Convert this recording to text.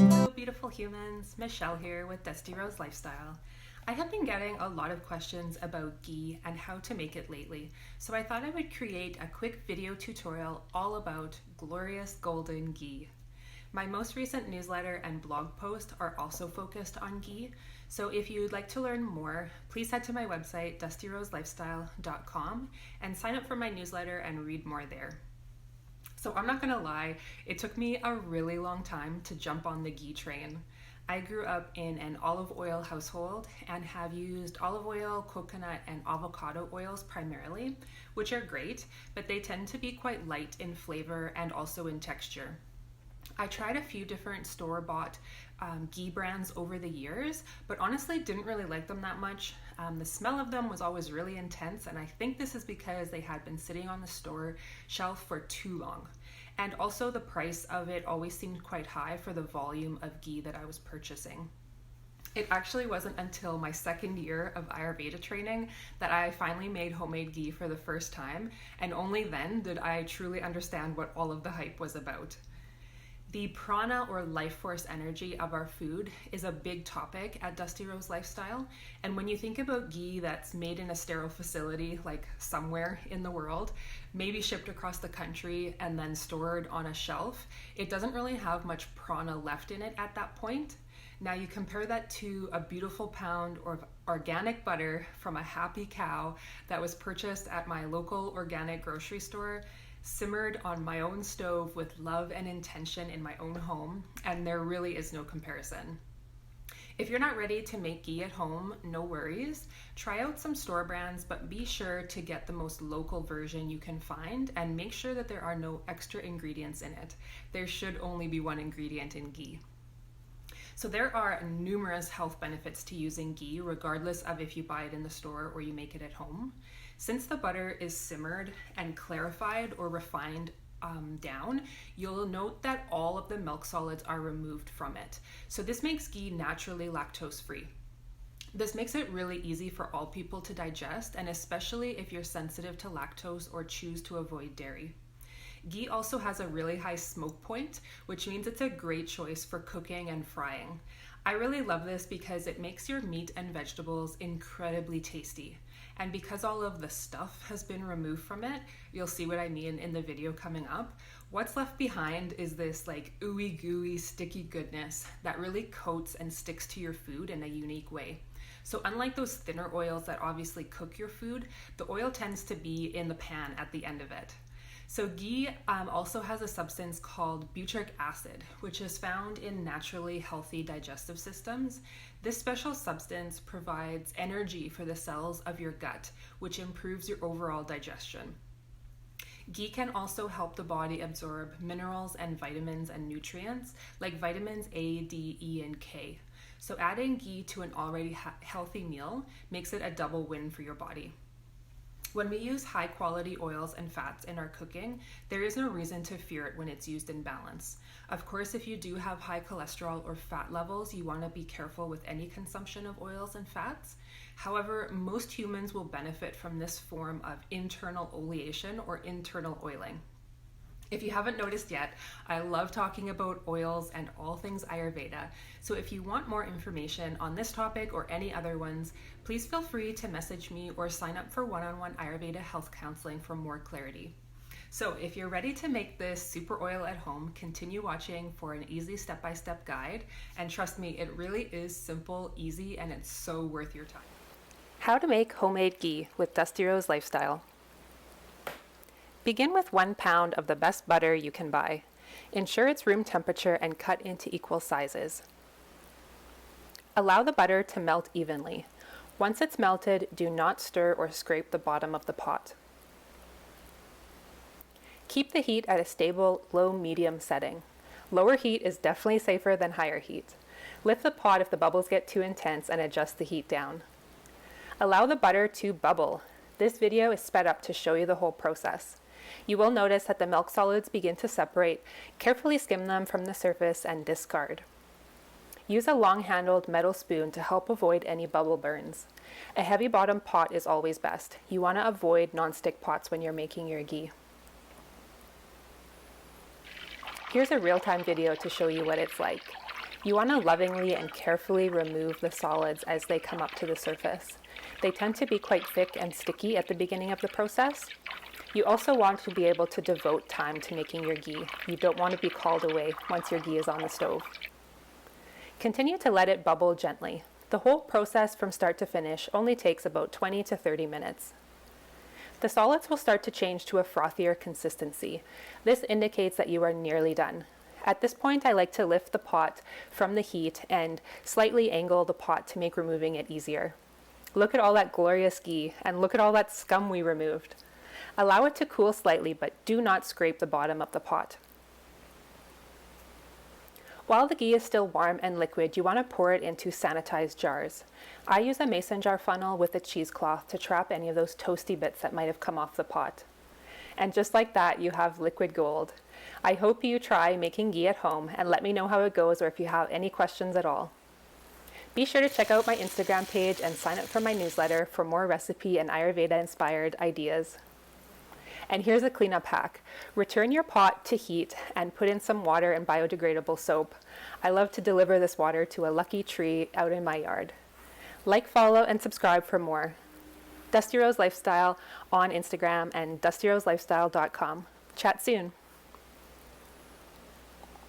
Hello, beautiful humans. Michelle here with Dusty Rose Lifestyle. I have been getting a lot of questions about ghee and how to make it lately, so I thought I would create a quick video tutorial all about glorious golden ghee. My most recent newsletter and blog post are also focused on ghee, so if you'd like to learn more, please head to my website, dustyroselifestyle.com, and sign up for my newsletter and read more there. So I'm not gonna lie, it took me a really long time to jump on the ghee train. I grew up in an olive oil household and have used olive oil, coconut, and avocado oils primarily, which are great, but they tend to be quite light in flavor and also in texture. I tried a few different store-bought ghee brands over the years, but honestly didn't really like them that much. The smell of them was always really intense, and I think this is because they had been sitting on the store shelf for too long. And also the price of it always seemed quite high for the volume of ghee that I was purchasing. It actually wasn't until my second year of Ayurveda training that I finally made homemade ghee for the first time, and only then did I truly understand what all of the hype was about. The prana or life force energy of our food is a big topic at Dusty Rose Lifestyle, and when you think about ghee that's made in a sterile facility like somewhere in the world, maybe shipped across the country and then stored on a shelf, it doesn't really have much prana left in it at that point. Now you compare that to a beautiful pound of organic butter from a happy cow that was purchased at my local organic grocery store, simmered on my own stove with love and intention in my own home, and there really is no comparison. If you're not ready to make ghee at home, no worries. Try out some store brands, but be sure to get the most local version you can find and make sure that there are no extra ingredients in it. There should only be one ingredient in ghee. So there are numerous health benefits to using ghee, regardless of if you buy it in the store or you make it at home. Since the butter is simmered and clarified or refined down, you'll note that all of the milk solids are removed from it. So this makes ghee naturally lactose-free. This makes it really easy for all people to digest, and especially if you're sensitive to lactose or choose to avoid dairy. Ghee also has a really high smoke point, which means it's a great choice for cooking and frying. I really love this because it makes your meat and vegetables incredibly tasty. And because all of the stuff has been removed from it, you'll see what I mean in the video coming up. What's left behind is this like ooey gooey sticky goodness that really coats and sticks to your food in a unique way. So unlike those thinner oils that obviously cook your food, the oil tends to be in the pan at the end of it. So ghee also has a substance called butyric acid, which is found in naturally healthy digestive systems. This special substance provides energy for the cells of your gut, which improves your overall digestion. Ghee can also help the body absorb minerals and vitamins and nutrients like vitamins A, D, E, and K. So adding ghee to an already healthy meal makes it a double win for your body. When we use high quality oils and fats in our cooking, there is no reason to fear it when it's used in balance. Of course, if you do have high cholesterol or fat levels, you want to be careful with any consumption of oils and fats. However, most humans will benefit from this form of internal oleation or internal oiling. If you haven't noticed yet, I love talking about oils and all things Ayurveda. So if you want more information on this topic or any other ones, please feel free to message me or sign up for one-on-one Ayurveda health counseling for more clarity. So if you're ready to make this super oil at home, continue watching for an easy step-by-step guide. And trust me, it really is simple, easy, and it's so worth your time. How to make homemade ghee with Dusty Rose Lifestyle. Begin with 1 pound of the best butter you can buy. Ensure it's room temperature and cut into equal sizes. Allow the butter to melt evenly. Once it's melted, do not stir or scrape the bottom of the pot. Keep the heat at a stable low-medium setting. Lower heat is definitely safer than higher heat. Lift the pot if the bubbles get too intense and adjust the heat down. Allow the butter to bubble. This video is sped up to show you the whole process. You will notice that the milk solids begin to separate. Carefully skim them from the surface and discard. Use a long-handled metal spoon to help avoid any bubble burns. A heavy-bottom pot is always best. You want to avoid non-stick pots when you're making your ghee. Here's a real-time video to show you what it's like. You want to lovingly and carefully remove the solids as they come up to the surface. They tend to be quite thick and sticky at the beginning of the process. You also want to be able to devote time to making your ghee. You don't want to be called away once your ghee is on the stove. Continue to let it bubble gently. The whole process from start to finish only takes about 20 to 30 minutes. The solids will start to change to a frothier consistency. This indicates that you are nearly done. At this point, I like to lift the pot from the heat and slightly angle the pot to make removing it easier. Look at all that glorious ghee, and look at all that scum we removed. Allow it to cool slightly, but do not scrape the bottom of the pot. While the ghee is still warm and liquid, you want to pour it into sanitized jars. I use a mason jar funnel with a cheesecloth to trap any of those toasty bits that might have come off the pot. And just like that, you have liquid gold. I hope you try making ghee at home and let me know how it goes or if you have any questions at all. Be sure to check out my Instagram page and sign up for my newsletter for more recipe and Ayurveda inspired ideas. And here's a cleanup hack. Return your pot to heat and put in some water and biodegradable soap. I love to deliver this water to a lucky tree out in my yard. Like, follow, and subscribe for more. Dusty Rose Lifestyle on Instagram and dustyroselifestyle.com. Chat soon.